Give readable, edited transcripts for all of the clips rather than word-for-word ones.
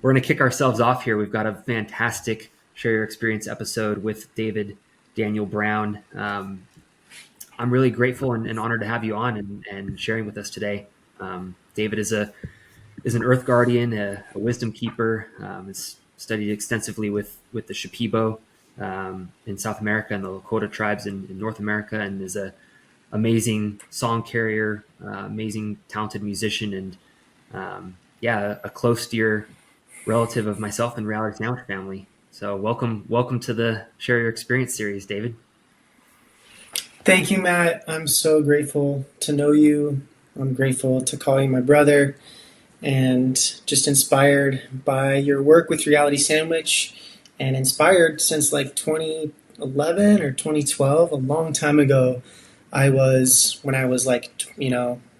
we're going to kick ourselves off here. We've got a fantastic Share Your Experience episode with David Daniel Brown. I'm really grateful and honored to have you on and sharing with us today. David is an earth guardian, a wisdom keeper. Has studied extensively with the Shipibo in South America and the Lakota tribes in North America, and is a amazing song carrier, amazing talented musician, and a close dear relative of myself and Reality Sandwich family. So welcome to the Share Your Experience series, David. Thank you, Matt. I'm so grateful to know you. I'm grateful to call you my brother, and just inspired by your work with Reality Sandwich, and inspired since like 2011 or 2012, a long time ago. When I was like,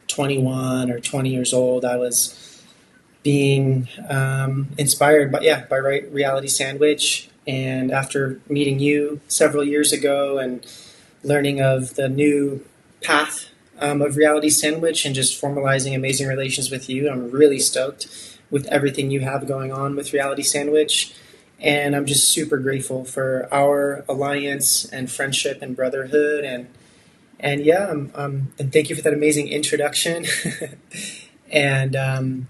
21 or 20 years old, I was being inspired by Reality Sandwich. And after meeting you several years ago and learning of the new path of Reality Sandwich and just formalizing amazing relations with you, I'm really stoked with everything you have going on with Reality Sandwich. And I'm just super grateful for our alliance and friendship and brotherhood. And thank you for that amazing introduction. And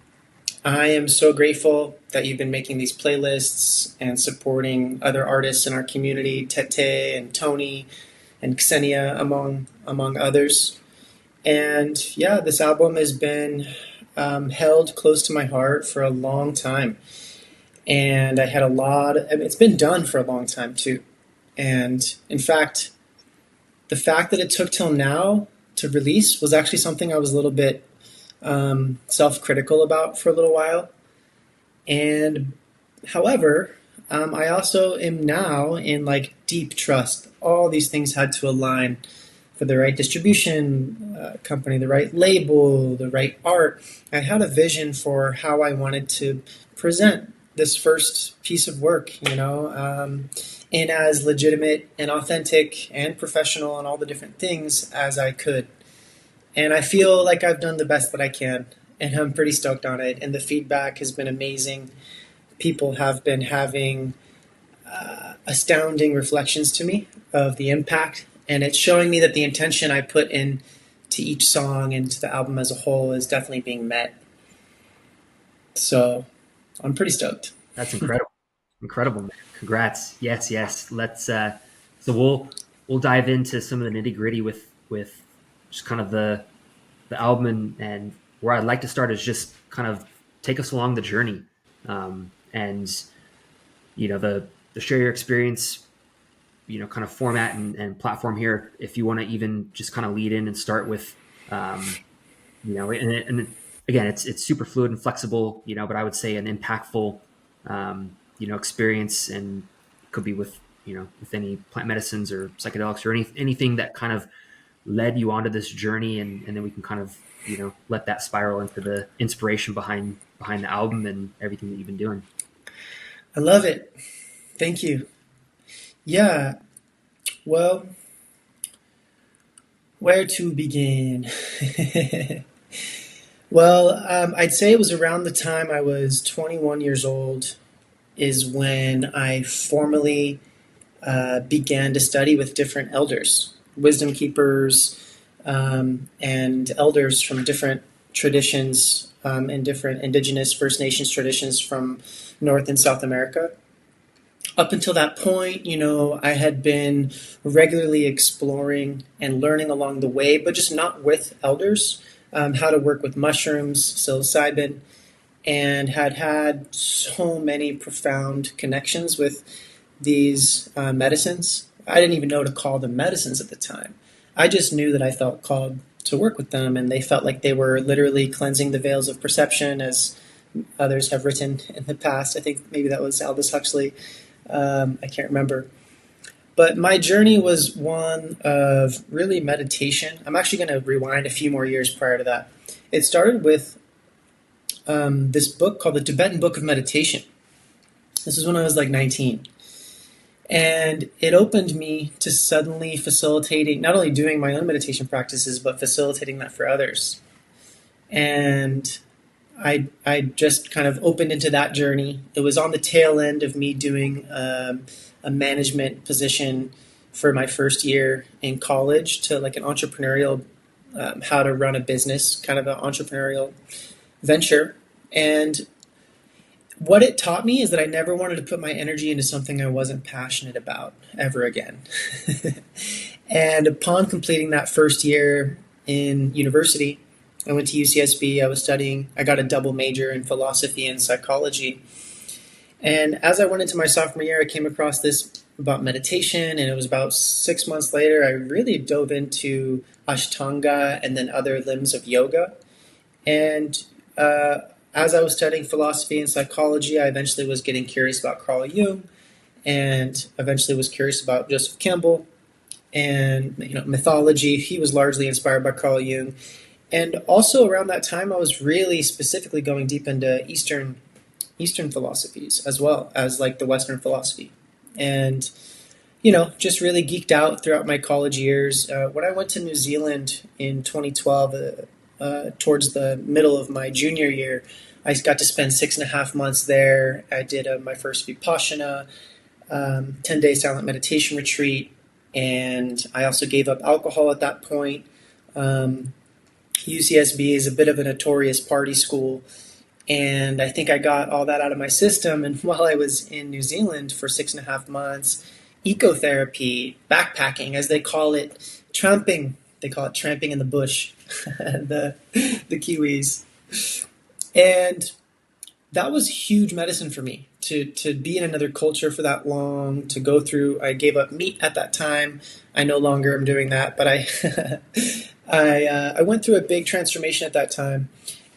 I am so grateful that you've been making these playlists and supporting other artists in our community, Tete and Tony and Xenia, among others. And this album has been held close to my heart for a long time. And I had it's been done for a long time too. And in fact, the fact that it took till now to release was actually something I was a little bit self-critical about for a little while. And however, I also am now in like deep trust. All these things had to align for the right distribution company, the right label, the right art. I had a vision for how I wanted to present this first piece of work, in as legitimate and authentic and professional and all the different things as I could. And I feel like I've done the best that I can, and I'm pretty stoked on it. And the feedback has been amazing. People have been having astounding reflections to me of the impact, and it's showing me that the intention I put in to each song and to the album as a whole is definitely being met. So I'm pretty stoked. That's incredible, man. Congrats. Yes. Let's so we'll dive into some of the nitty gritty with just kind of the album, and where I'd like to start is just kind of take us along the journey, and the Share Your Experience, kind of format and platform here. If you want to even just kind of lead in and start with, and again, it's super fluid and flexible, but I would say an impactful, experience, and could be with any plant medicines or psychedelics or anything that kind of led you onto this journey, and then we can kind of let that spiral into the inspiration behind the album and everything that you've been doing. I love it. Thank you. Yeah. Well, where to begin? Well, I'd say it was around the time I was 21 years old is when I formally began to study with different elders, wisdom keepers, and elders from different traditions and different indigenous First Nations traditions from North and South America. Up until that point, I had been regularly exploring and learning along the way, but just not with elders, how to work with mushrooms, psilocybin, and had so many profound connections with these medicines. I didn't even know to call them medicines at the time. I just knew that I felt called to work with them, and they felt like they were literally cleansing the veils of perception, as others have written in the past. I think maybe that was Aldous Huxley. I can't remember. But my journey was one of really meditation. I'm actually going to rewind a few more years prior to that. It started with this book called the Tibetan Book of Meditation. This is when I was like 19. And it opened me to suddenly facilitating, not only doing my own meditation practices, but facilitating that for others. And I just kind of opened into that journey. It was on the tail end of me doing a management position for my first year in college, to like an entrepreneurial, how to run a business, kind of an entrepreneurial venture. And what it taught me is that I never wanted to put my energy into something I wasn't passionate about ever again. And upon completing that first year in university, I went to UCSB. I got a double major in philosophy and psychology. And as I went into my sophomore year, I came across this about meditation, and it was about 6 months later, I really dove into Ashtanga and then other limbs of yoga. And as I was studying philosophy and psychology, I eventually was getting curious about Carl Jung, and eventually was curious about Joseph Campbell and mythology. He was largely inspired by Carl Jung. And also around that time, I was really specifically going deep into Eastern philosophies as well as like the Western philosophy. And just really geeked out throughout my college years. When I went to New Zealand in 2012, towards the middle of my junior year, I got to spend 6.5 months there. I did my first Vipassana, 10-day silent meditation retreat, and I also gave up alcohol at that point. UCSB is a bit of a notorious party school, and I think I got all that out of my system. And while I was in New Zealand for 6.5 months, ecotherapy, backpacking, as they call it, tramping. They call it tramping in the bush, the Kiwis. And that was huge medicine for me to be in another culture for that long, to go through. I gave up meat at that time. I no longer am doing that, but I went through a big transformation at that time.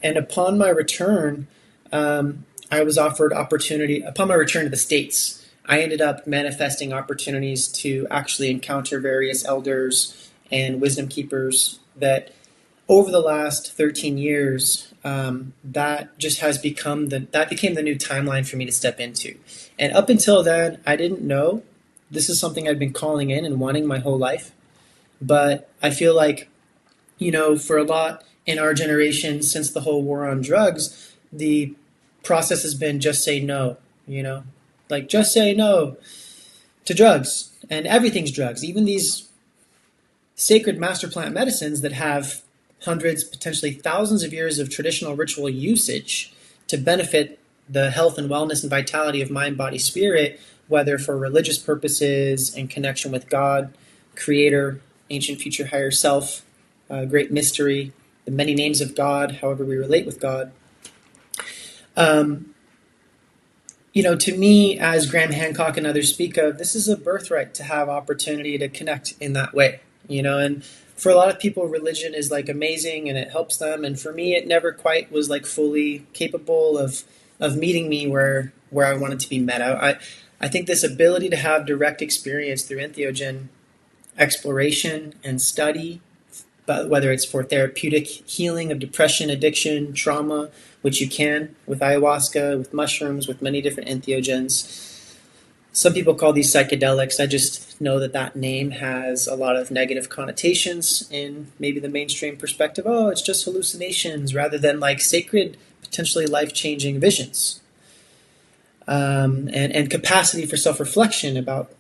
And upon my return, I was offered opportunity. Upon my return to the States, I ended up manifesting opportunities to actually encounter various elders and wisdom keepers that over the last 13 years, that just has become that became the new timeline for me to step into. And up until then, I didn't know this is something I'd been calling in and wanting my whole life. But I feel like, for a lot in our generation, since the whole war on drugs, the process has been just say no, like just say no to drugs, and everything's drugs, even these sacred master plant medicines that have hundreds, potentially thousands of years of traditional ritual usage to benefit the health and wellness and vitality of mind, body, spirit, whether for religious purposes, in connection with God, Creator, ancient, future, higher self, great mystery, the many names of God, however we relate with God. To me, as Graham Hancock and others speak of, this is a birthright to have opportunity to connect in that way, and for a lot of people, religion is like amazing and it helps them. And for me, it never quite was like fully capable of meeting me where I wanted to be met. I think this ability to have direct experience through entheogen exploration and study, but whether it's for therapeutic healing of depression, addiction, trauma, which you can with ayahuasca, with mushrooms, with many different entheogens. Some people call these psychedelics. I just know that name has a lot of negative connotations in maybe the mainstream perspective. Oh, it's just hallucinations, rather than like sacred, potentially life-changing visions. And capacity for self-reflection about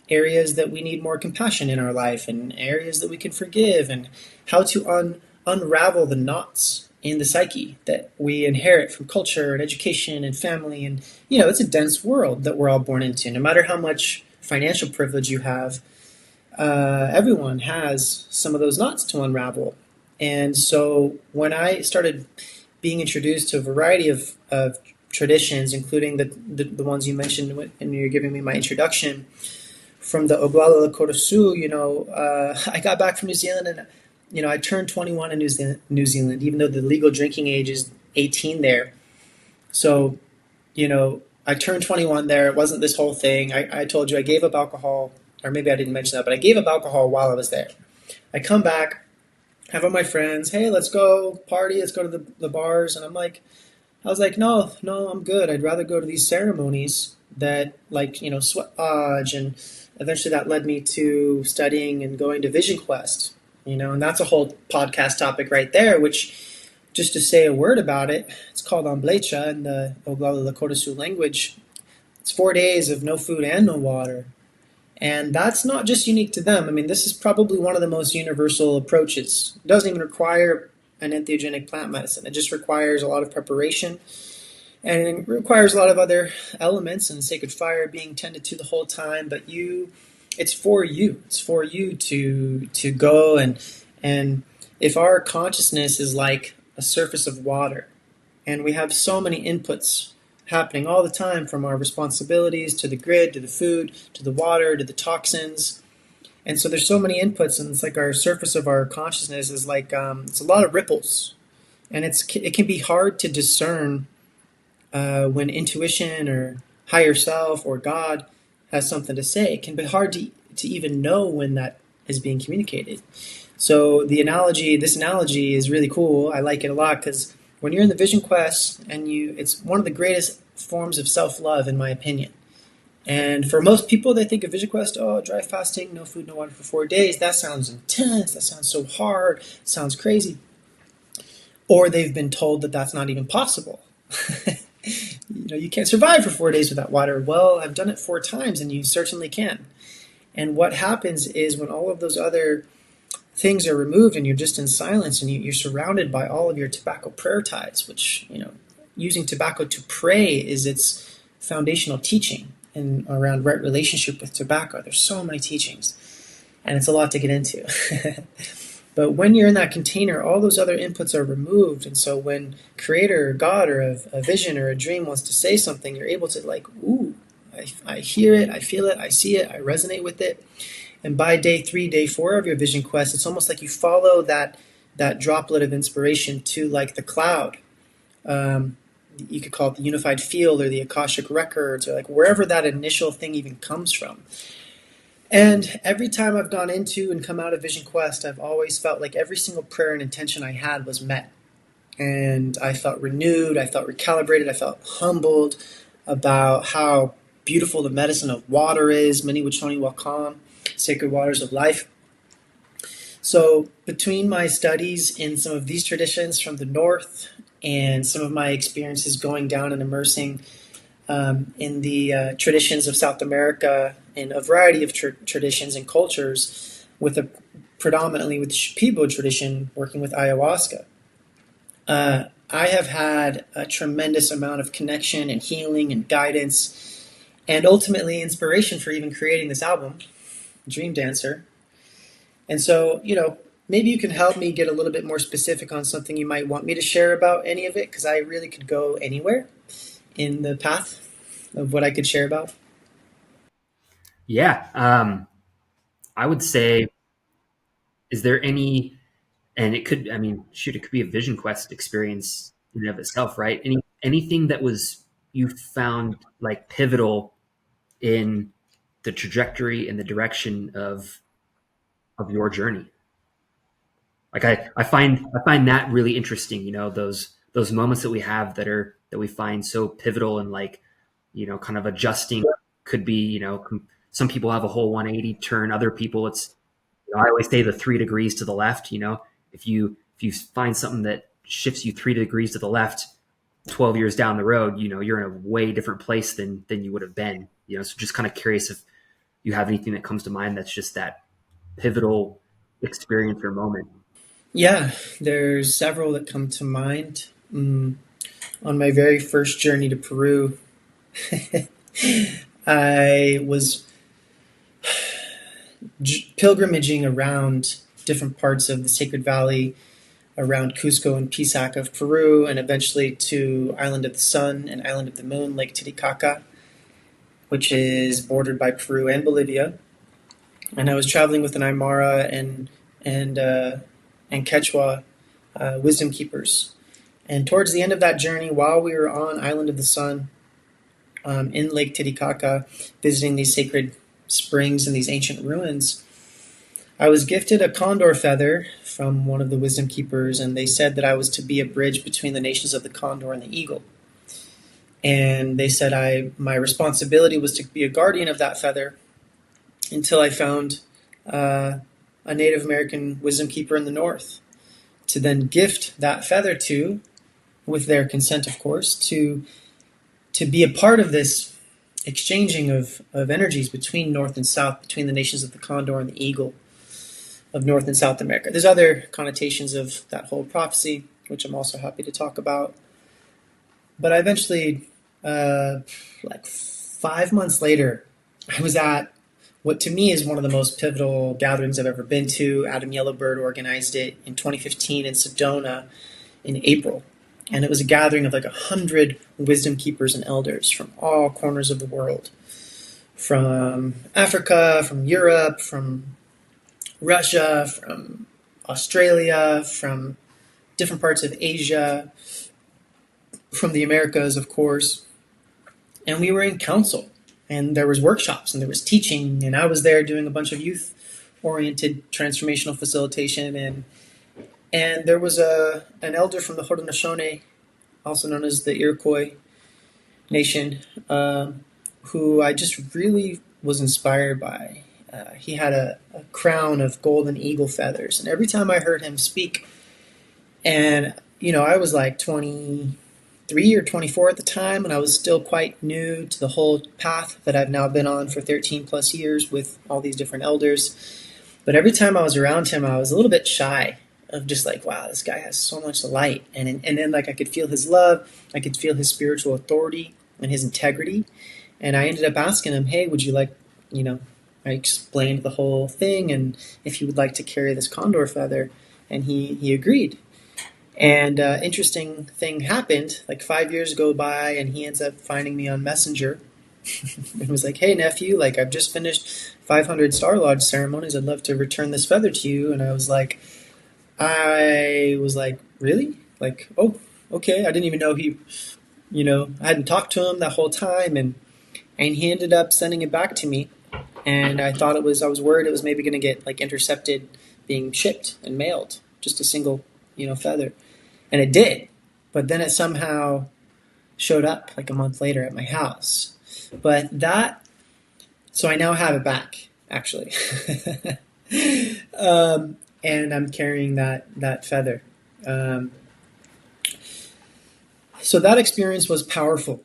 areas that we need more compassion in our life, and areas that we can forgive, and how to unravel the knots in the psyche that we inherit from culture and education and family. And, it's a dense world that we're all born into. No matter how much financial privilege you have, everyone has some of those knots to unravel. And so when I started being introduced to a variety of traditions, including the ones you mentioned when you were giving me my introduction, from the Oglala Lakota Sioux, I got back from New Zealand, and I turned 21 in New Zealand, even though the legal drinking age is 18 there. So, I turned 21 there. It wasn't this whole thing. I told you I gave up alcohol, or maybe I didn't mention that, but I gave up alcohol while I was there. I come back, have all my friends, hey, let's go party, let's go to the bars. And I was like, no, I'm good. I'd rather go to these ceremonies that, sweat lodge, and eventually that led me to studying and going to Vision Quest. And that's a whole podcast topic right there, which just to say a word about it, it's called Amblecha in the Oglala Lakota Sioux language. It's 4 days of no food and no water. And that's not just unique to them. I mean, this is probably one of the most universal approaches. It doesn't even require an entheogenic plant medicine. It just requires a lot of preparation, and it requires a lot of other elements and sacred fire being tended to the whole time. But it's for you. It's for you to go and if our consciousness is like a surface of water, and we have so many inputs happening all the time, from our responsibilities to the grid, to the food, to the water, to the toxins. And so there's so many inputs, and it's like our surface of our consciousness is like it's a lot of ripples, and it can be hard to discern when intuition or higher self or God has something to say. It can be hard to even know when that is being communicated. So this analogy is really cool. I like it a lot because when you're in the vision quest, and it's one of the greatest forms of self-love, in my opinion. And for most people, they think of vision quest, oh, dry fasting, no food, no water for 4 days. That sounds intense. That sounds so hard. It sounds crazy. Or they've been told that that's not even possible. You can't survive for 4 days without water. Well, I've done it 4 times, and you certainly can. And what happens is when all of those other things are removed and you're just in silence, and you're surrounded by all of your tobacco prayer ties, which, using tobacco to pray is its foundational teaching and around right relationship with tobacco. There's so many teachings, and it's a lot to get into. But when you're in that container, all those other inputs are removed. And so when creator or God or a vision or a dream wants to say something, you're able to I hear it, I feel it, I see it, I resonate with it. And by day 3, day 4 of your vision quest, it's almost like you follow that droplet of inspiration to like the cloud. You could call it the unified field or the Akashic records, or like wherever that initial thing even comes from. And every time I've gone into and come out of Vision Quest, I've always felt like every single prayer and intention I had was met. And I felt renewed, I felt recalibrated, I felt humbled about how beautiful the medicine of water is, Mani Wachoni Wakan, sacred waters of life. So between my studies in some of these traditions from the north and some of my experiences going down and immersing in the traditions of South America and a variety of traditions and cultures, predominantly with the Shipibo tradition, working with ayahuasca, I have had a tremendous amount of connection and healing and guidance, and ultimately inspiration for even creating this album, Dreamdancer. And so, maybe you can help me get a little bit more specific on something you might want me to share about any of it, because I really could go anywhere in the path of what I could share about. Yeah. I would say, is there any, and it could, I mean, shoot, it could be a vision quest experience in and of itself, right? Anything that you found like pivotal in the trajectory and the direction of your journey. Like I find that really interesting, those moments that we have that we find so pivotal, and like, kind of adjusting. Could be, some people have a whole 180 turn, other people it's, I always say the 3 degrees to the left. If you find something that shifts you 3 degrees to the left 12 years down the road, you're in a way different place than you would have been. So just kind of curious if you have anything that comes to mind that's just that pivotal experience or moment. Yeah, there's several that come to mind. On my very first journey to Peru, I was pilgrimaging around different parts of the Sacred Valley, around Cusco and Pisac of Peru, and eventually to Island of the Sun and Island of the Moon, Lake Titicaca, which is bordered by Peru and Bolivia. And I was traveling with an Aymara and Quechua wisdom keepers. And towards the end of that journey, while we were on Island of the Sun, in Lake Titicaca, visiting these sacred springs and these ancient ruins, I was gifted a condor feather from one of the wisdom keepers, and they said that I was to be a bridge between the nations of the condor and the eagle. And they said my responsibility was to be a guardian of that feather until I found a Native American wisdom keeper in the north. to then gift that feather to, with their consent, of course, to be a part of this exchanging of energies between North and South, between the nations of the condor and the eagle of North and South America. There's other connotations of that whole prophecy, which I'm also happy to talk about. But I eventually, like 5 months later, I was at what to me is one of the most pivotal gatherings I've ever been to. Adam Yellowbird organized it in 2015 in Sedona in April. And it was a gathering of like 100 wisdom keepers and elders from all corners of the world, from Africa, from Europe, from Russia, from Australia, from different parts of Asia, from the Americas, of course. And we were in council, and there was workshops, and there was teaching, and I was there doing a bunch of youth-oriented transformational facilitation, and there was an elder from the Haudenosaunee, also known as the Iroquois Nation, who I just really was inspired by. He had a crown of golden eagle feathers, and every time I heard him speak, and I was like 23 or 24 at the time, and I was still quite new to the whole path that I've now been on for 13 plus years with all these different elders. But every time I was around him, I was a little bit shy of just like, wow, this guy has so much light. And then like I could feel his love, I could feel his spiritual authority and his integrity. And I ended up asking him, hey, would you like, I explained the whole thing, and if he would like to carry this condor feather, and he agreed. And interesting thing happened, like 5 years go by, and he ends up finding me on Messenger. And was like, hey, nephew, like I've just finished 500 Star Lodge ceremonies. I'd love to return this feather to you. And I was like, really? Like, oh, okay. I didn't even know I hadn't talked to him that whole time. And he ended up sending it back to me. And I was worried it was maybe going to get like intercepted being shipped and mailed, just a single, feather. And it did. But then it somehow showed up like a month later at my house. So I now have it back, actually. And I'm carrying that feather. So that experience was powerful.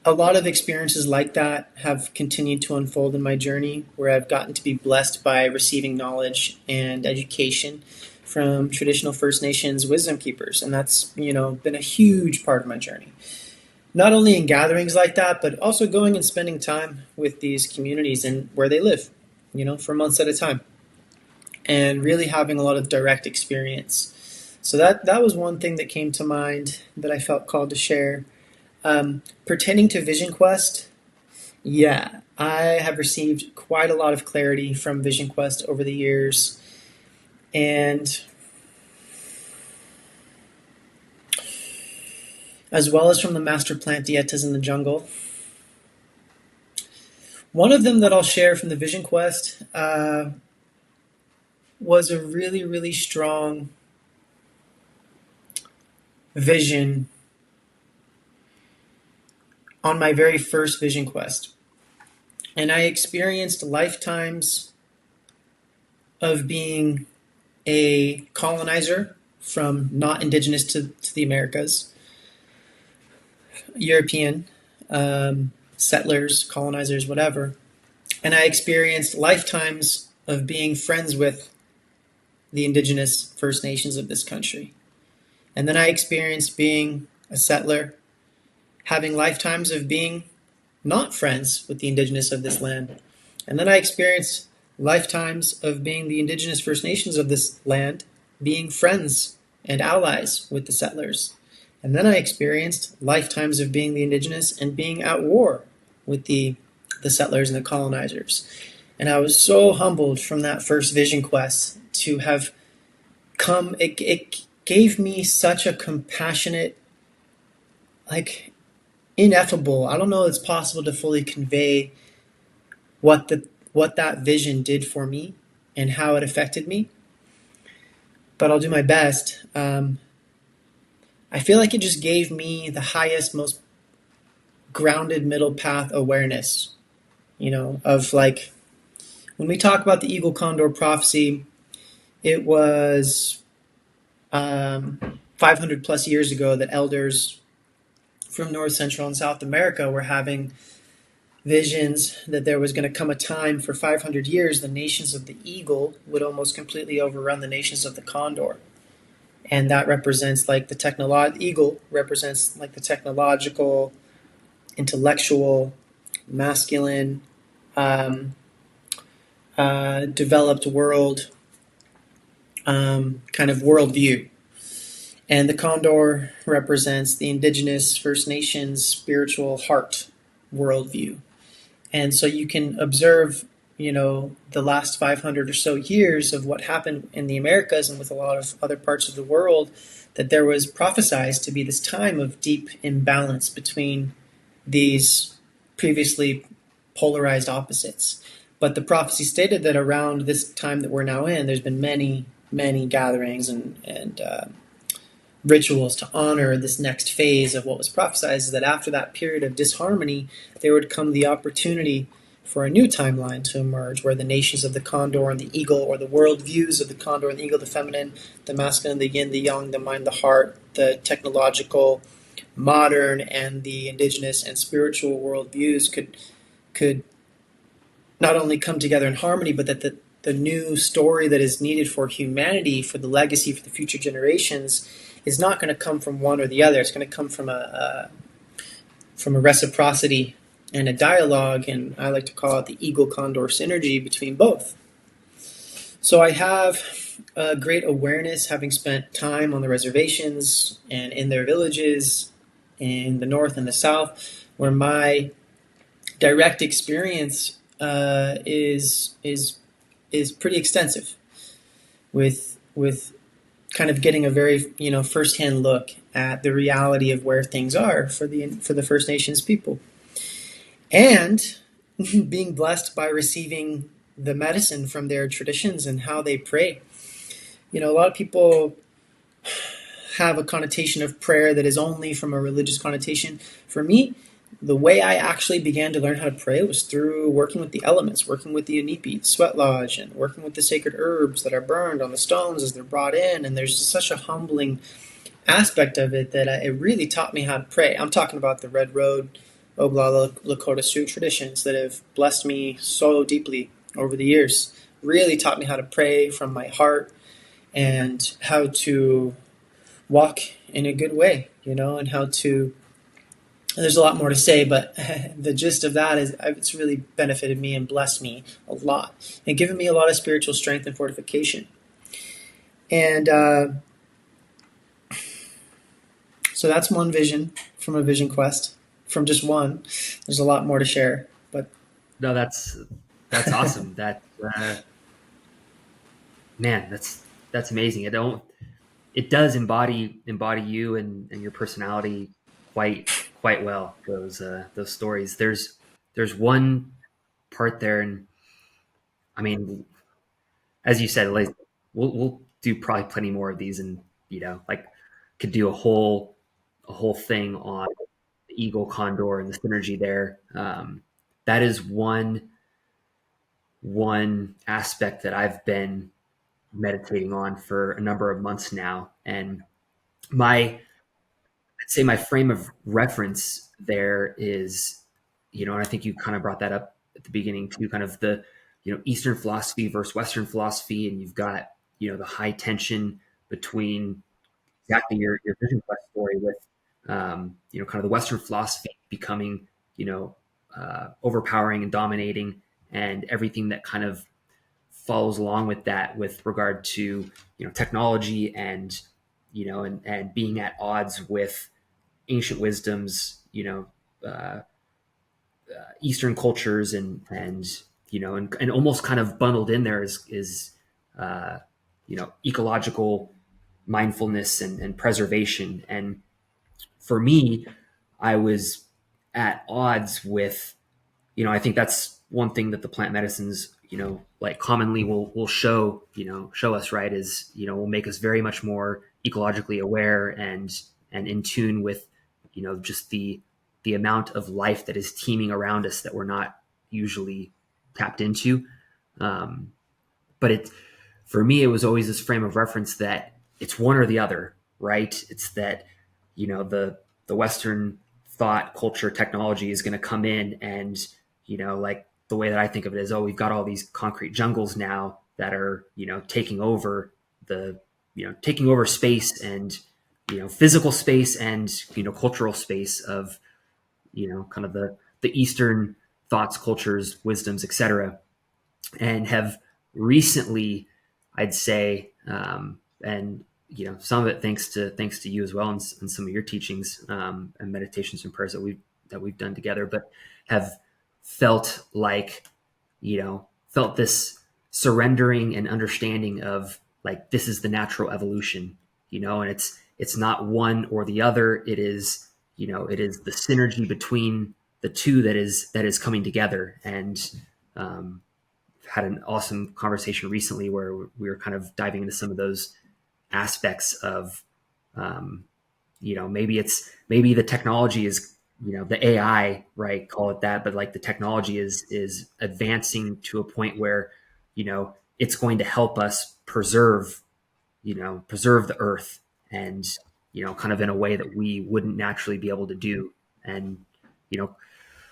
A lot of experiences like that have continued to unfold in my journey, where I've gotten to be blessed by receiving knowledge and education from traditional First Nations wisdom keepers. And that's, been a huge part of my journey. Not only in gatherings like that, but also going and spending time with these communities and where they live, for months at a time, and really having a lot of direct experience. So that was one thing that came to mind that I felt called to share. Pertaining to Vision Quest, yeah, I have received quite a lot of clarity from Vision Quest over the years, and as well as from the Master Plant Dietas in the jungle. One of them that I'll share from the Vision Quest was a really, really strong vision on my very first Vision Quest. And I experienced lifetimes of being a colonizer from not indigenous to the Americas, European, settlers, colonizers, whatever. And I experienced lifetimes of being friends with the indigenous First Nations of this country. And then I experienced being a settler, having lifetimes of being not friends with the indigenous of this land. And then I experienced lifetimes of being the indigenous First Nations of this land, being friends and allies with the settlers. And then I experienced lifetimes of being the indigenous and being at war with the settlers and the colonizers. And I was so humbled from that first Vision Quest to have come. It gave me such a compassionate, like, ineffable. I don't know if it's possible to fully convey what that vision did for me and how it affected me, but I'll do my best. I feel like it just gave me the highest, most grounded middle path awareness, of like, when we talk about the eagle condor prophecy, it was 500 plus years ago that elders from North, Central, and South America were having visions that there was going to come a time for 500 years the nations of the eagle would almost completely overrun the nations of the condor. And that represents like the eagle represents like the technological, intellectual, masculine, um, developed world kind of worldview. And the condor represents the indigenous First Nations spiritual heart worldview. And so you can observe, the last 500 or so years of what happened in the Americas and with a lot of other parts of the world, that there was prophesized to be this time of deep imbalance between these previously polarized opposites. But the prophecy stated that around this time that we're now in, there's been many, many gatherings and rituals to honor this next phase of what was prophesied, is that after that period of disharmony, there would come the opportunity for a new timeline to emerge where the nations of the condor and the eagle, or the world views of the condor and the eagle, the feminine, the masculine, the yin, the yang, the mind, the heart, the technological, modern, and the indigenous and spiritual world views could not only come together in harmony, but that the new story that is needed for humanity, for the legacy, for the future generations, is not going to come from one or the other. It's going to come from a reciprocity and a dialogue, and I like to call it the eagle condor synergy between both. So I have a great awareness, having spent time on the reservations and in their villages in the north and the south, where my direct experience is pretty extensive, with kind of getting a very firsthand look at the reality of where things are for the First Nations people, and being blessed by receiving the medicine from their traditions and how they pray. A lot of people have a connotation of prayer that is only from a religious connotation. For me, the way I actually began to learn how to pray was through working with the elements, working with the inipi, the sweat lodge, and working with the sacred herbs that are burned on the stones as they're brought in. And there's just such a humbling aspect of it that it really taught me how to pray. I'm talking about the Red Road, Oglala, Lakota Sioux traditions that have blessed me so deeply over the years. Really taught me how to pray from my heart and how to walk in a good way, and how to. There's a lot more to say, but the gist of that is it's really benefited me and blessed me a lot and given me a lot of spiritual strength and fortification. And so that's one vision from a vision quest, from just one. There's a lot more to share, but No, that's awesome. That man, that's amazing. It does embody you and your personality quite well. Those stories. There's one part there, and I mean, as you said, like we'll do probably plenty more of these, and like could do a whole thing on the eagle condor and the synergy there. That is one aspect that I've been meditating on for a number of months now, and my I'd say my frame of reference there is, and I think you kind of brought that up at the beginning too, kind of the, Eastern philosophy versus Western philosophy. And you've got, the high tension between exactly your vision quest story with, kind of the Western philosophy becoming, overpowering and dominating, and everything that kind of follows along with that with regard to, technology and, and being at odds with ancient wisdoms, Eastern cultures, and almost kind of bundled in there is ecological mindfulness and preservation. And for me, I was at odds with, I think that's one thing that the plant medicines, like commonly will show us, right, is, will make us very much more ecologically aware and in tune with, just the amount of life that is teeming around us that we're not usually tapped into. But for me, it was always this frame of reference that it's one or the other, right? It's that, the Western thought, culture, technology is going to come in and, like the way that I think of it is, oh, we've got all these concrete jungles now that are, taking over taking over space and, physical space and, cultural space of, kind of the Eastern thoughts, cultures, wisdoms, etc., and have recently, I'd say, and some of it thanks to you as well, and some of your teachings and meditations and prayers that we've done together, but have felt like, felt this surrendering and understanding of like this is the natural evolution, and it's not one or the other. It is the synergy between the two that is coming together. And had an awesome conversation recently where we were kind of diving into some of those aspects of, maybe the technology is, the AI, right? Call it that, but like the technology is advancing to a point where, it's going to help us preserve the earth, and, kind of in a way that we wouldn't naturally be able to do. And, you know,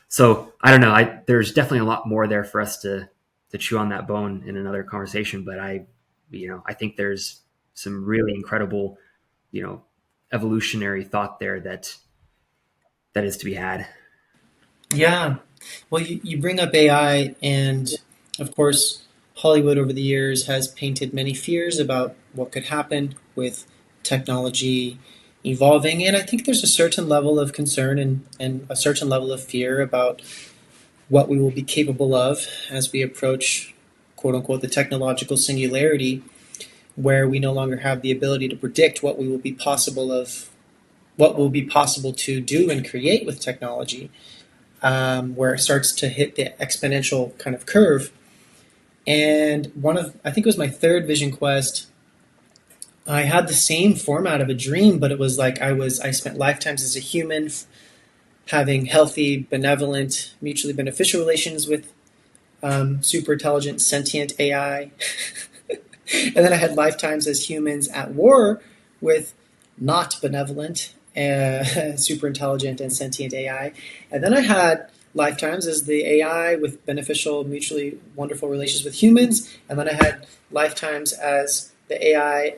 so I don't know. There's definitely a lot more there for us to chew on that bone in another conversation. But I think there's some really incredible, evolutionary thought there that is to be had. Yeah. Well, you bring up AI, and of course, Hollywood over the years has painted many fears about what could happen with technology evolving. And I think there's a certain level of concern and a certain level of fear about what we will be capable of as we approach, quote unquote, the technological singularity, where we no longer have the ability to predict what will be possible to do and create with technology, where it starts to hit the exponential kind of curve. And I think it was my third Vision Quest, I had the same format of a dream, but it was like I spent lifetimes as a human, having healthy, benevolent, mutually beneficial relations with super intelligent, sentient AI. And then I had lifetimes as humans at war with not benevolent, super intelligent, and sentient AI. And then I had lifetimes as the AI with beneficial, mutually wonderful relations with humans. And then I had lifetimes as the AI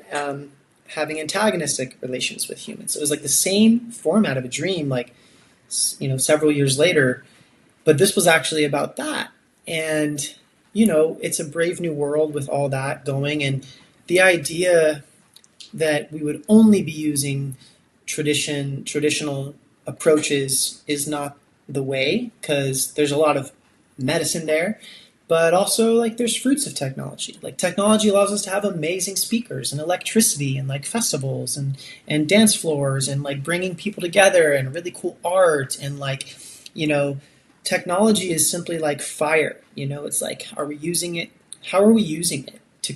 having antagonistic relations with humans. So it was like the same format of a dream, like, several years later. But this was actually about that. And, it's a brave new world with all that going. And the idea that we would only be using traditional approaches is not the way, because there's a lot of medicine there. But also, like, there's fruits of technology. Like, technology allows us to have amazing speakers and electricity and like festivals and dance floors and like bringing people together and really cool art and like, you know, technology is simply like fire. It's like, are we using it? How are we using it to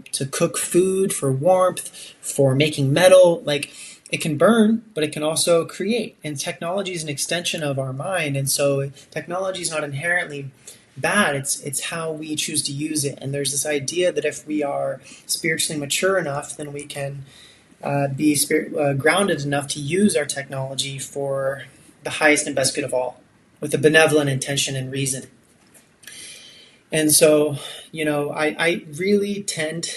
to cook food, for warmth, for making metal? Like, it can burn, but it can also create. And technology is an extension of our mind. And so technology is not inherently bad. It's how we choose to use it. And there's this idea that if we are spiritually mature enough, then we can be grounded enough to use our technology for the highest and best good of all, with a benevolent intention and reason. And so, I really tend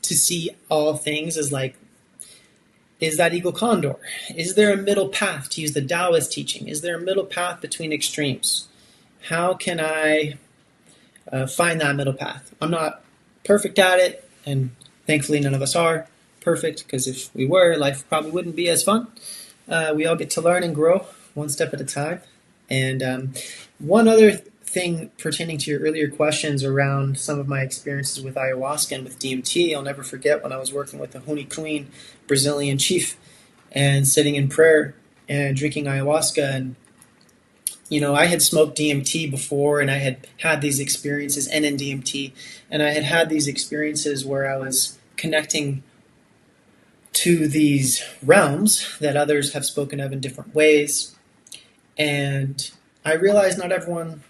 to see all things as like, is that eagle condor? Is there a middle path, to use the Taoist teaching? Is there a middle path between extremes? How can I find that middle path? I'm not perfect at it, and thankfully none of us are perfect, because if we were, life probably wouldn't be as fun. We all get to learn and grow one step at a time. And one other thing pertaining to your earlier questions around some of my experiences with ayahuasca and with DMT, I'll never forget when I was working with the Huni Queen Brazilian chief and sitting in prayer and drinking ayahuasca. And, I had smoked DMT before, and I had had these experiences, and in DMT, and I had these experiences where I was connecting to these realms that others have spoken of in different ways. And I realized not everyone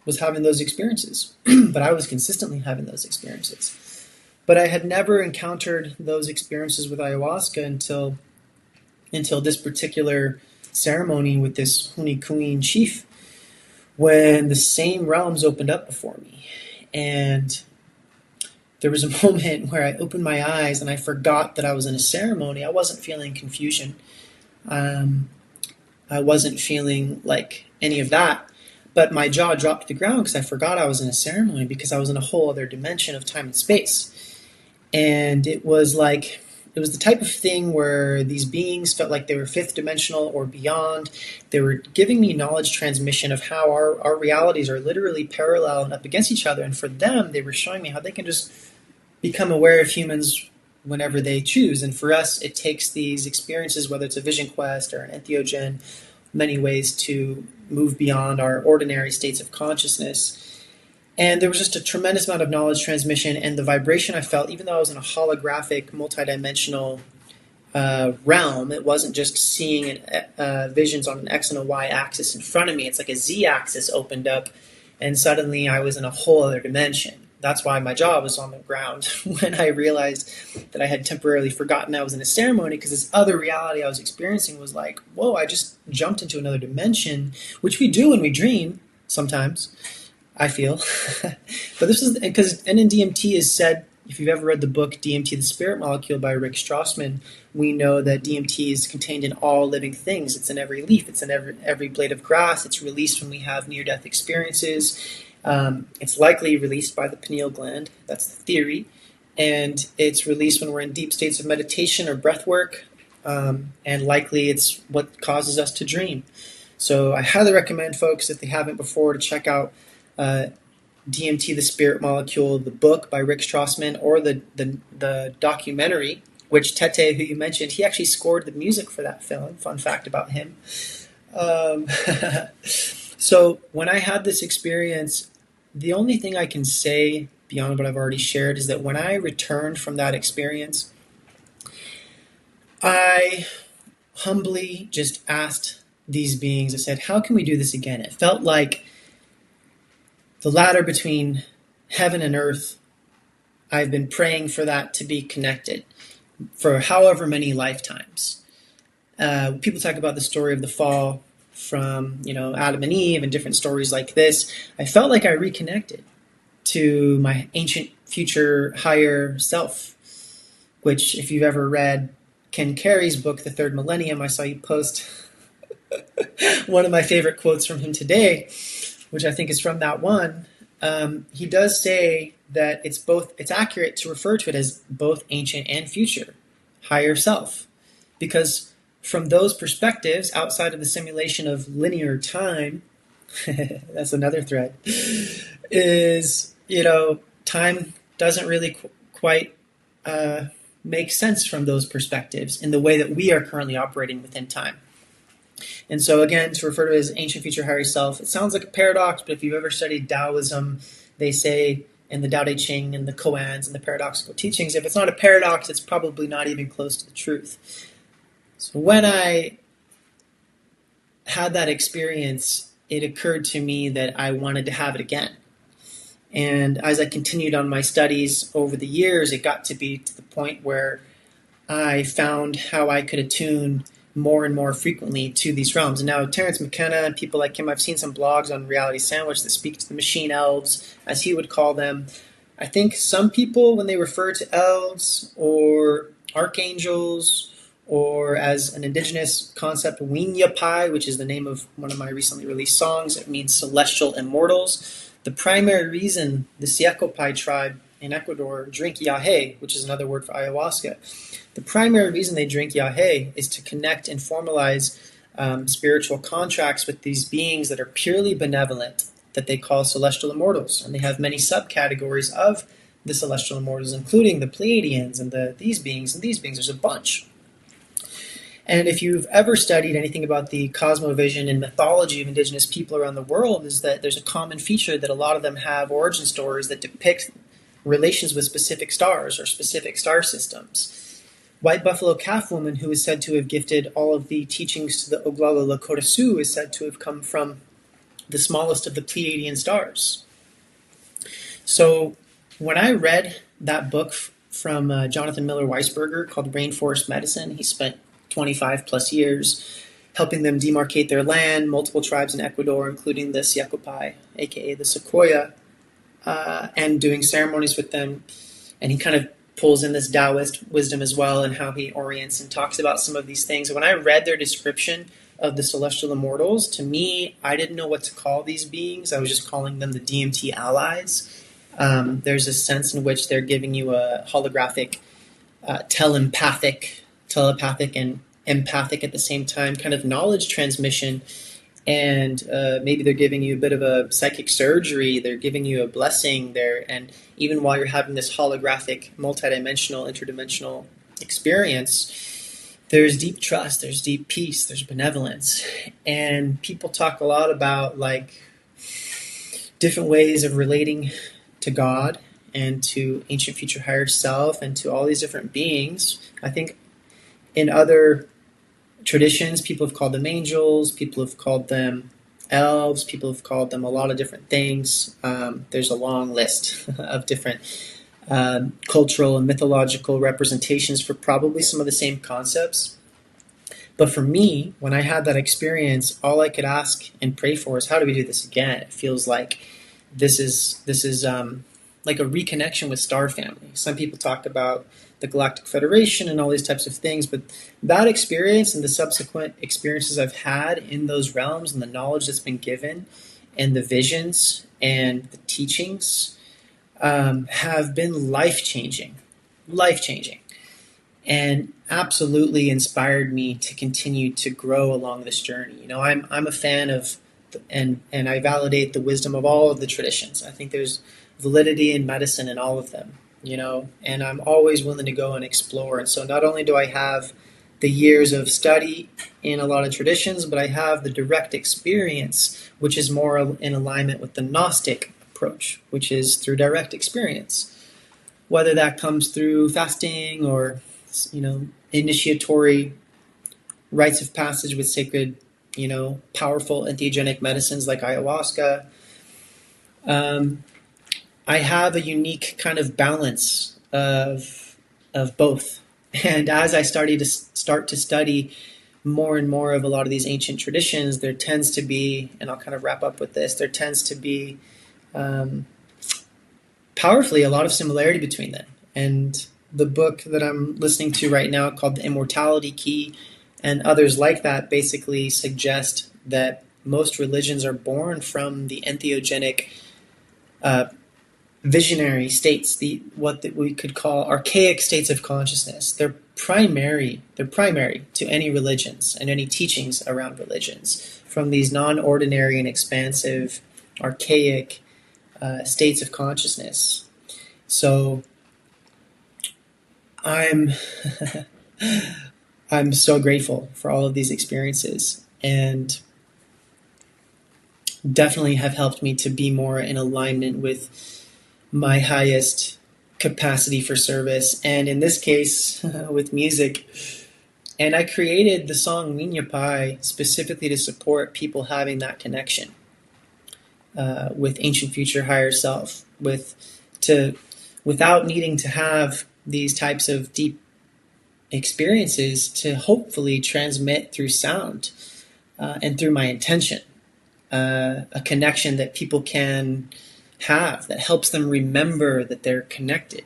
was having those experiences, but I was consistently having those experiences. But I had never encountered those experiences with ayahuasca until this particular ceremony with this Hunikuin chief, when the same realms opened up before me. And there was a moment where I opened my eyes and I forgot that I was in a ceremony. I wasn't feeling confusion. Um, I wasn't feeling like any of that. But my jaw dropped to the ground because I forgot I was in a ceremony, because I was in a whole other dimension of time and space. And it was the type of thing where these beings felt like they were fifth dimensional or beyond. They were giving me knowledge transmission of how our realities are literally parallel and up against each other. And for them, they were showing me how they can just become aware of humans whenever they choose. And for us, it takes these experiences, whether it's a vision quest or an entheogen, many ways to move beyond our ordinary states of consciousness. And there was just a tremendous amount of knowledge transmission, and the vibration I felt, even though I was in a holographic, multidimensional realm, it wasn't just seeing visions on an X and a Y axis in front of me. It's like a Z axis opened up, and suddenly I was in a whole other dimension. That's why my jaw was on the ground when I realized that I had temporarily forgotten I was in a ceremony, because this other reality I was experiencing was like, whoa, I just jumped into another dimension, which we do when we dream sometimes, I feel. But this is because, and in DMT is said, if you've ever read the book DMT, the Spirit Molecule by Rick Strassman, we know that DMT is contained in all living things. It's in every leaf. It's in every blade of grass. It's released when we have near-death experiences. It's likely released by the pineal gland. That's the theory. And it's released when we're in deep states of meditation or breath work. And likely it's what causes us to dream. So I highly recommend folks, if they haven't before, to check out DMT, the Spirit Molecule, the book by Rick Strassman, or the documentary, which Tete, who you mentioned, he actually scored the music for that film. Fun fact about him. So when I had this experience, the only thing I can say beyond what I've already shared is that when I returned from that experience, I humbly just asked these beings, I said, how can we do this again? It felt like the ladder between heaven and earth. I've been praying for that to be connected for however many lifetimes. People talk about the story of the fall from, Adam and Eve and different stories like this. I felt like I reconnected to my ancient future higher self, which, if you've ever read Ken Carey's book, The Third Millennium, I saw you post one of my favorite quotes from him today, which I think is from that one. He does say that it's accurate to refer to it as both ancient and future, higher self, because from those perspectives, outside of the simulation of linear time, that's another thread, is, time doesn't really quite make sense from those perspectives in the way that we are currently operating within time. And so again, to refer to it as ancient future higher self, it sounds like a paradox, but if you've ever studied Taoism, they say in the Tao Te Ching and the koans and the paradoxical teachings, if it's not a paradox, it's probably not even close to the truth. So when I had that experience, it occurred to me that I wanted to have it again. And as I continued on my studies over the years, it got to be to the point where I found how I could attune more and more frequently to these realms. And now Terence McKenna and people like him, I've seen some blogs on Reality Sandwich that speak to the machine elves, as he would call them. I think some people, when they refer to elves or archangels, or as an indigenous concept, Winyapai, which is the name of one of my recently released songs, it means celestial immortals. The primary reason the Siacopai tribe in Ecuador drink yahe, which is another word for ayahuasca, the primary reason they drink yahe is to connect and formalize spiritual contracts with these beings that are purely benevolent, that they call celestial immortals. And they have many subcategories of the celestial immortals, including the Pleiadians and these beings and these beings. There's a bunch. And if you've ever studied anything about the cosmovision and mythology of indigenous people around the world, is that there's a common feature that a lot of them have origin stories that depict relations with specific stars or specific star systems. White Buffalo Calf Woman, who is said to have gifted all of the teachings to the Oglala Lakota Sioux, is said to have come from the smallest of the Pleiadian stars. So when I read that book from Jonathan Miller Weisberger called Rainforest Medicine, he spent 25 plus years helping them demarcate their land, multiple tribes in Ecuador, including the Siacopai, aka the Sequoia, and doing ceremonies with them. And he kind of pulls in this Taoist wisdom as well, and how he orients and talks about some of these things. When I read their description of the celestial immortals, to me, I didn't know what to call these beings. I was just calling them the DMT allies. There's a sense in which they're giving you a holographic, telepathic, and empathic at the same time kind of knowledge transmission, and maybe they're giving you a bit of a psychic surgery, they're giving you a blessing there, and even while you're having this holographic, multidimensional, interdimensional experience, there's deep trust, there's deep peace, there's benevolence. And people talk a lot about like different ways of relating to God and to ancient future higher self and to all these different beings. I think in other traditions, people have called them angels, people have called them elves, people have called them a lot of different things. There's a long list of different cultural and mythological representations for probably some of the same concepts. But for me, when I had that experience, all I could ask and pray for is, how do we do this again? It feels like this is like a reconnection with star family. Some people talk about the Galactic Federation and all these types of things, but that experience and the subsequent experiences I've had in those realms and the knowledge that's been given and the visions and the teachings have been life-changing, and absolutely inspired me to continue to grow along this journey. You know, I'm a fan of, and I validate the wisdom of all of the traditions. I think there's validity in medicine in all of them, you know, and I'm always willing to go and explore. And so not only do I have the years of study in a lot of traditions, but I have the direct experience, which is more in alignment with the Gnostic approach, which is through direct experience. Whether that comes through fasting or, you know, initiatory rites of passage with sacred, you know, powerful entheogenic medicines like ayahuasca. I have a unique kind of balance of both. And as I start to study more and more of a lot of these ancient traditions, there tends to be, and I'll kind of wrap up with this, there tends to be powerfully a lot of similarity between them. And the book that I'm listening to right now called The Immortality Key and others like that basically suggest that most religions are born from the entheogenic visionary states, what we could call archaic states of consciousness. They're primary to any religions and any teachings around religions, from these non-ordinary and expansive archaic states of consciousness. So I'm I'm so grateful for all of these experiences, and definitely have helped me to be more in alignment with my highest capacity for service, and in this case, with music. And I created the song Minya Pai specifically to support people having that connection with ancient future higher self, without needing to have these types of deep experiences, to hopefully transmit through sound and through my intention a connection that people can have that helps them remember that they're connected,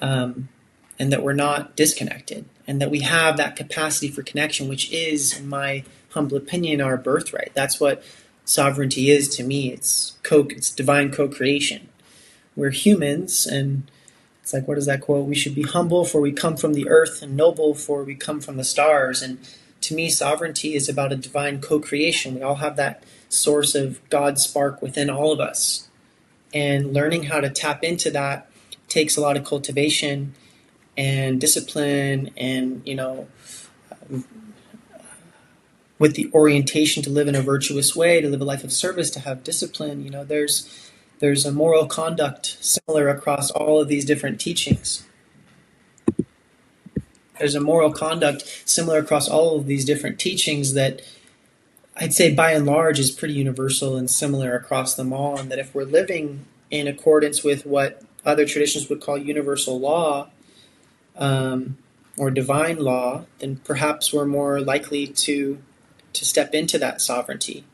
and that we're not disconnected, and that we have that capacity for connection, which is, in my humble opinion, our birthright. That's what sovereignty is to me. It's divine co-creation. We're humans, and it's like, what is that quote? We should be humble, for we come from the earth, and noble, for we come from the stars. And to me, sovereignty is about a divine co-creation. We all have that source of God spark within all of us. And learning how to tap into that takes a lot of cultivation and discipline, and, you know, with the orientation to live in a virtuous way, to live a life of service, to have discipline. You know, there's a moral conduct similar across all of these different teachings. There's a moral conduct similar across all of these different teachings that I'd say by and large is pretty universal and similar across them all, and that if we're living in accordance with what other traditions would call universal law, um, or divine law, then perhaps we're more likely to step into that sovereignty.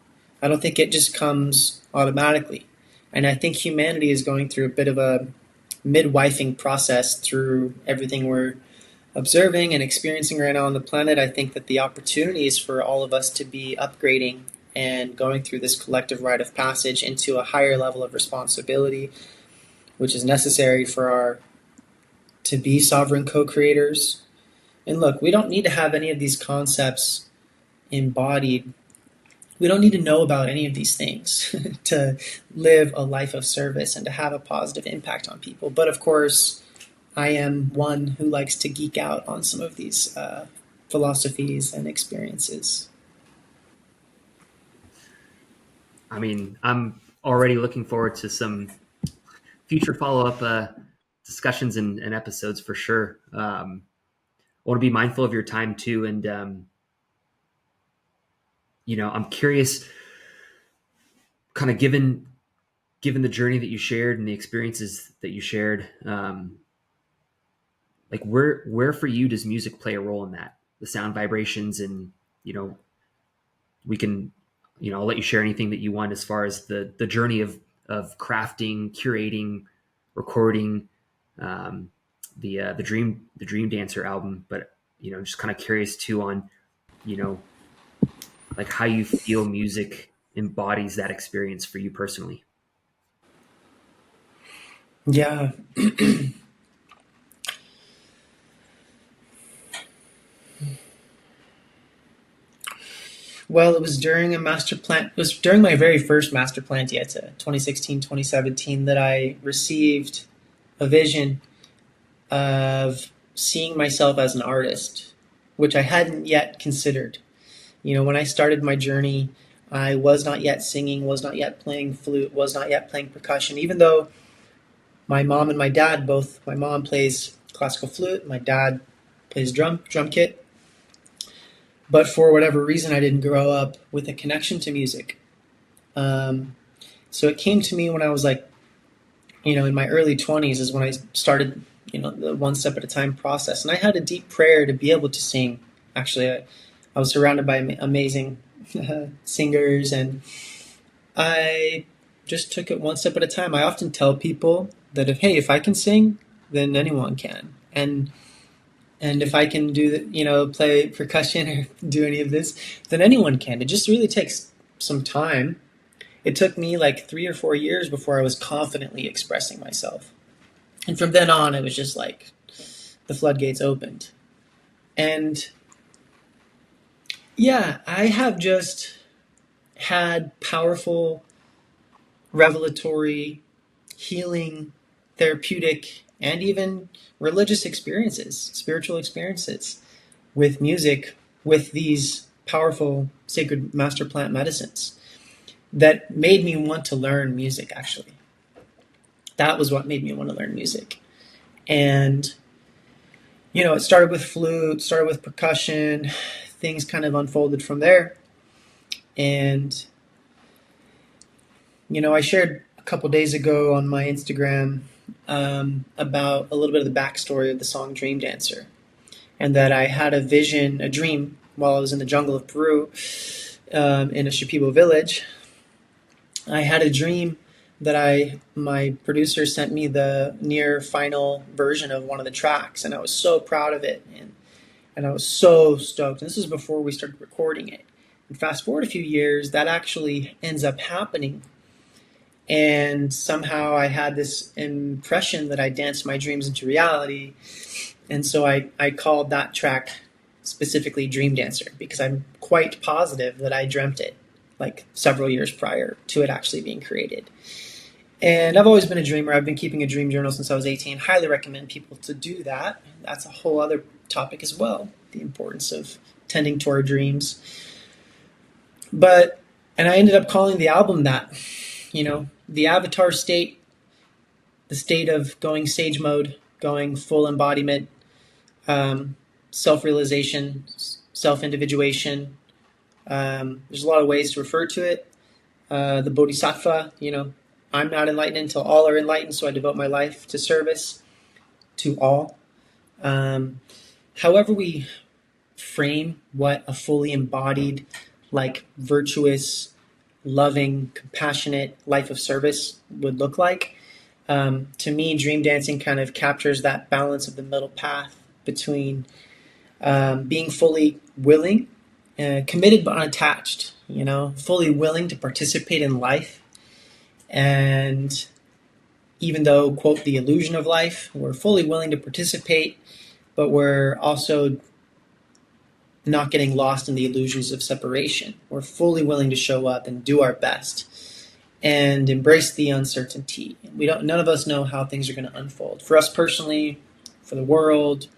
I don't think it just comes automatically. And I think humanity is going through a bit of a midwifing process through everything we're observing and experiencing right now on the planet. I think that the opportunities for all of us to be upgrading and going through this collective rite of passage into a higher level of responsibility, which is necessary for our to be sovereign co-creators. And look, we don't need to have any of these concepts embodied. We don't need to know about any of these things to live a life of service and to have a positive impact on people. But of course, I am one who likes to geek out on some of these philosophies and experiences. I mean, I'm already looking forward to some future follow up discussions and episodes for sure. I want to be mindful of your time too, and I'm curious, kind of given the journey that you shared and the experiences that you shared, like where for you does music play a role in that? The sound vibrations, and we can, I'll let you share anything that you want as far as the journey of crafting, curating, recording, um, the Dreamdancer album. But just kind of curious too on you know like how you feel music embodies that experience for you personally. Yeah. Well, it was during a master plan. It was during my very first master plantieta, 2016, 2017, that I received a vision of seeing myself as an artist, which I hadn't yet considered. When I started my journey, I was not yet singing, was not yet playing flute, was not yet playing percussion, even though my mom and my dad both, my mom plays classical flute, my dad plays drum kit. But for whatever reason, I didn't grow up with a connection to music. Um, so it came to me when I was like, in my early 20s is when I started, the one step at a time process. And I had a deep prayer to be able to sing. Actually, I was surrounded by amazing singers, and I just took it one step at a time. I often tell people that if I can sing, then anyone can. And if I can do play percussion or do any of this, then anyone can. It just really takes some time. It took me like 3 or 4 years before I was confidently expressing myself. And from then on, it was just like the floodgates opened. And yeah, I have just had powerful, revelatory, healing, therapeutic, and even religious experiences, spiritual experiences with music, with these powerful sacred master plant medicines that made me want to learn music, actually. That was what made me want to learn music. And, it started with flute, started with percussion, things kind of unfolded from there. And, I shared a couple days ago on my Instagram about a little bit of the backstory of the song Dreamdancer, and that I had a vision, a dream, while I was in the jungle of Peru, in a Shipibo village. I had a dream that my producer sent me the near final version of one of the tracks, and I was so proud of it, and I was so stoked. And this was before we started recording it. And fast forward a few years, that actually ends up happening. And somehow I had this impression that I danced my dreams into reality. And so I called that track specifically Dreamdancer, because I'm quite positive that I dreamt it like several years prior to it actually being created. And I've always been a dreamer. I've been keeping a dream journal since I was 18. Highly recommend people to do that. That's a whole other topic as well, the importance of tending to our dreams. And I ended up calling the album that, the avatar state, the state of going sage mode, going full embodiment, self-realization, self-individuation, There's a lot of ways to refer to it. The bodhisattva, I'm not enlightened until all are enlightened, so I devote my life to service to all. However we frame what a fully embodied, like virtuous, loving, compassionate life of service would look like, to me, dream dancing kind of captures that balance of the middle path between being fully willing, committed but unattached, fully willing to participate in life. And even though, quote, the illusion of life, we're fully willing to participate, but we're also not getting lost in the illusions of separation. We're fully willing to show up and do our best and embrace the uncertainty. None of us know how things are going to unfold. For us personally, for the world,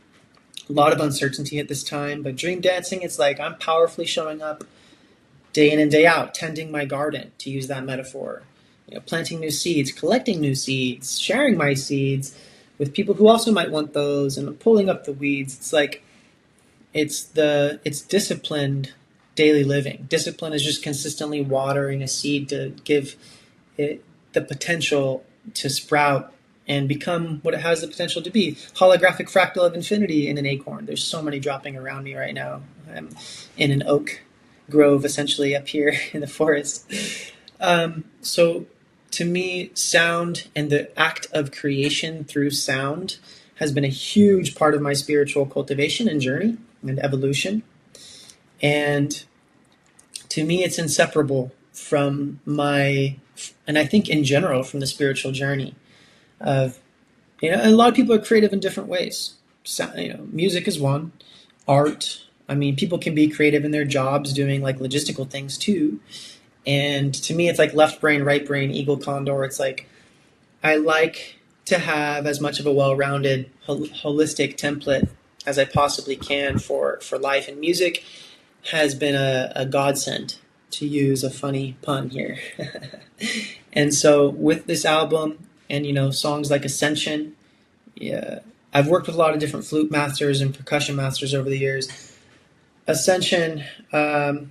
a lot of uncertainty at this time. But dream dancing, it's like I'm powerfully showing up day in and day out, tending my garden, to use that metaphor. Planting new seeds, collecting new seeds, sharing my seeds with people who also might want those, and pulling up the weeds. It's like it's disciplined daily living. Discipline is just consistently watering a seed to give it the potential to sprout and become what it has the potential to be. Holographic fractal of infinity in an acorn. There's so many dropping around me right now. I'm in an oak grove, essentially, up here in the forest. So to me, sound and the act of creation through sound has been a huge part of my spiritual cultivation and journey and evolution. And to me, it's inseparable from and I think in general, from the spiritual journey of, a lot of people are creative in different ways. So, music is one, art. I mean, people can be creative in their jobs doing like logistical things too. And to me, it's like left brain, right brain, eagle, condor. It's like I like to have as much of a well-rounded, holistic template as I possibly can for life. And music has been a godsend, to use a funny pun here. And so with this album and, songs like Ascension, yeah, I've worked with a lot of different flute masters and percussion masters over the years. Ascension, that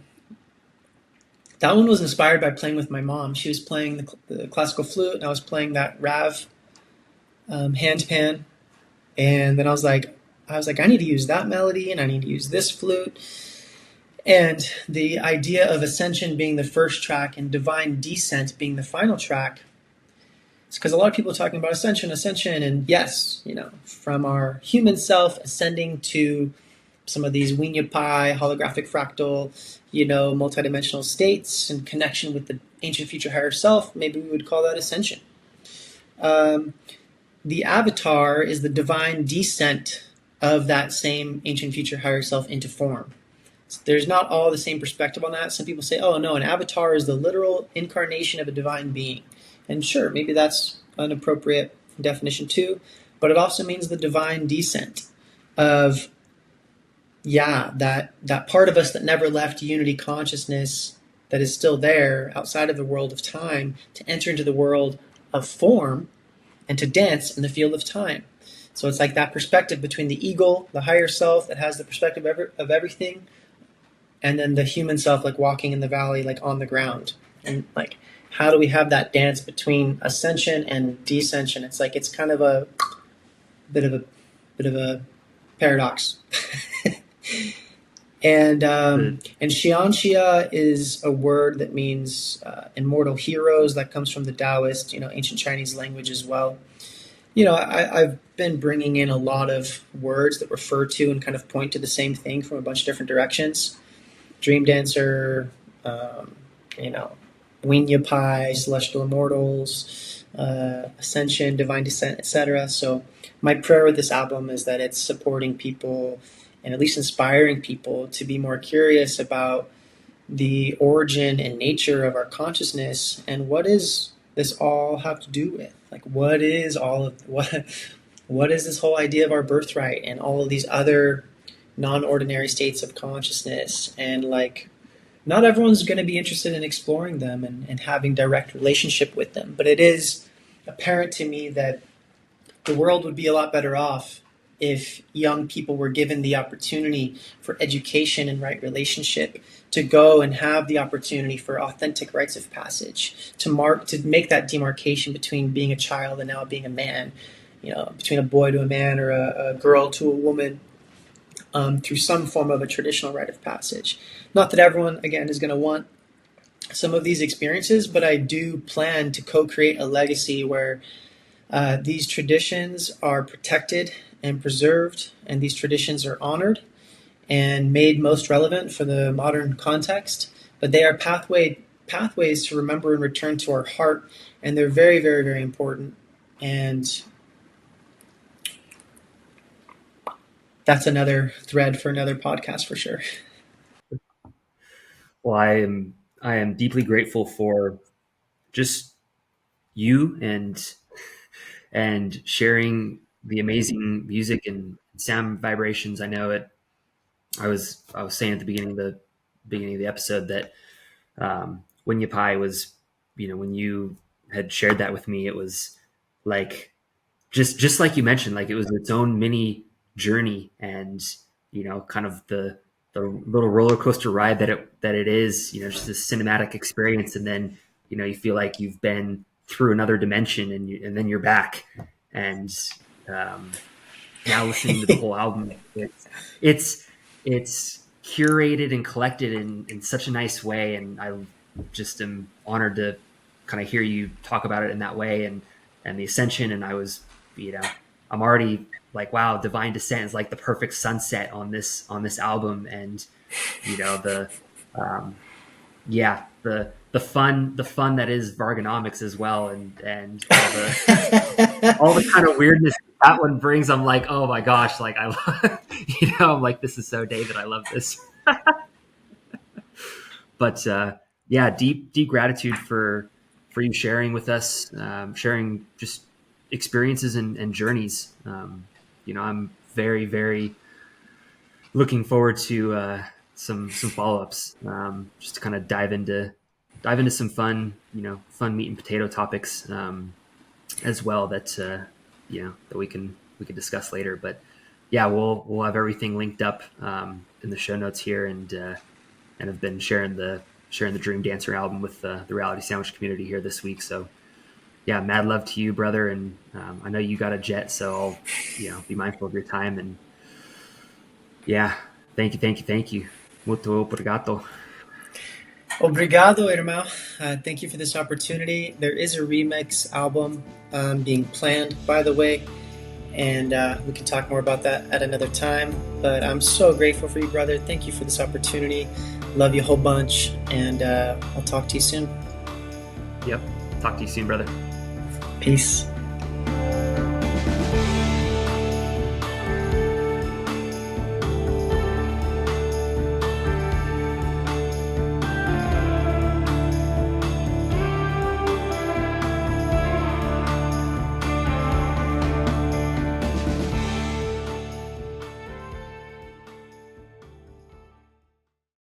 one was inspired by playing with my mom. She was playing the classical flute, and I was playing that Rav hand pan. And then I was like, I need to use that melody, and I need to use this flute. And the idea of Ascension being the first track and Divine Descent being the final track, it's because a lot of people are talking about ascension, and yes, from our human self ascending to some of these Winyapai, holographic fractal, multidimensional states in connection with the ancient future higher self. Maybe we would call that ascension. The avatar is the divine descent of that same ancient future higher self into form. So there's not all the same perspective on that. Some people say, oh no, an avatar is the literal incarnation of a divine being. And sure, maybe that's an appropriate definition too, but it also means the divine descent of, that part of us that never left unity consciousness, that is still there outside of the world of time, to enter into the world of form and to dance in the field of time. So it's like that perspective between the eagle, the higher self that has the perspective of everything, and then the human self, like walking in the valley, like on the ground. And like, how do we have that dance between ascension and descension? It's like, it's kind of a bit of a paradox. And Xianxia is a word that means immortal heroes. That comes from the Taoist, ancient Chinese language as well. I've been bringing in a lot of words that refer to and kind of point to the same thing from a bunch of different directions. Dreamdancer, Winyapai, Celestial Immortals, Ascension, Divine Descent, etc. So my prayer with this album is that it's supporting people and at least inspiring people to be more curious about the origin and nature of our consciousness, and what does this all have to do with? Like, what is this whole idea of our birthright and all of these other non-ordinary states of consciousness? And like, not everyone's going to be interested in exploring them and having direct relationship with them, but it is apparent to me that the world would be a lot better off if young people were given the opportunity for education and right relationship, to go and have the opportunity for authentic rites of passage, to make that demarcation between being a child and now being a man, between a boy to a man or a girl to a woman, through some form of a traditional rite of passage. Not that everyone, again, is going to want some of these experiences, but I do plan to co-create a legacy where these traditions are protected and preserved, and these traditions are honored and made most relevant for the modern context. But they are pathways to remember and return to our heart, and they're very, very, very important. And that's another thread for another podcast for sure. Well, I am deeply grateful for just you and sharing the amazing music and sound vibrations. I know it. I was saying at the beginning of the episode that when Yapai was, when you had shared that with me, it was like just like you mentioned, like it was its own mini journey, and kind of the little roller coaster ride that it is, just this cinematic experience, and then you feel like you've been through another dimension, and then you're back, and now listening to the whole album, it's it's curated and collected in such a nice way, and I just am honored to kind of hear you talk about it in that way, and the ascension, and I was, I'm already like, wow, Divine Descent is like the perfect sunset on this album, and the yeah, the fun that is Vargonomics as well, and all the kind of weirdness that one brings. I'm like, oh my gosh, like I love, I'm like, this is so David, I love this. But yeah, deep gratitude for you sharing with us, sharing just experiences and journeys. I'm very, very looking forward to some follow-ups, just to kind of dive into some fun meat and potato topics, as well, that that we can discuss later. But yeah, we'll have everything linked up in the show notes here, and have been sharing the Dreamdancer album with the Reality Sandwich community here this week. So yeah, mad love to you, brother, and I know you got a jet, so I'll be mindful of your time, and yeah, thank you. Muito obrigado. Obrigado, hermano. Thank you for this opportunity. There is a remix album being planned, by the way, and we can talk more about that at another time. But I'm so grateful for you, brother. Thank you for this opportunity. Love you a whole bunch, and I'll talk to you soon. Yep. Talk to you soon, brother. Peace.